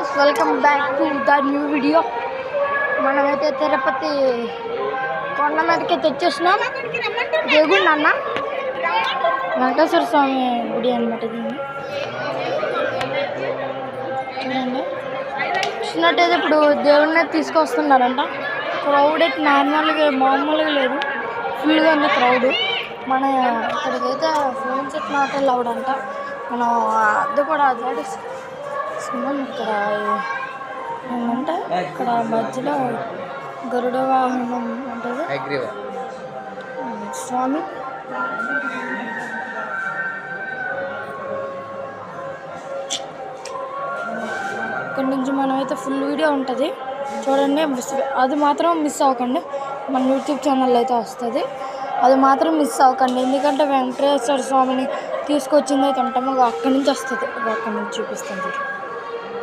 Friends, welcome back to the new video. మనమైతే తిరుపతి కొండ మీదకి తెచ్చేసినాం. దేవుడు అన్న వెంకటేశ్వర స్వామి గుడి అనమాట. దీన్ని చూడండి, చూసినట్టయితే ఇప్పుడు దేవుడిని తీసుకొస్తున్నారంట. క్రౌడ్ అయితే మామూలుగా లేదు, ఫుల్గా ఉంది క్రౌడ్. మన ఇక్కడికైతే ఫోన్ సెట్ నాట్ అలౌడ్ అంట. మనం అది కూడా ఇక్కడ ఏమంటే ఇక్కడ మధ్యలో గరుడ వాహనం ఉంటుంది స్వామి. ఇక్కడ నుంచి మనమైతే ఫుల్ వీడియో ఉంటుంది చూడండి. అది మాత్రం మిస్ అవ్వకండి. మన యూట్యూబ్ ఛానల్ అయితే వస్తుంది, అది మాత్రం మిస్ అవ్వకండి. ఎందుకంటే వెంకటేశ్వర స్వామిని తీసుకొచ్చింది అయితే ఉంటాము, అక్కడి నుంచి వస్తుంది. అక్కడి నుంచి చూపిస్తుంది.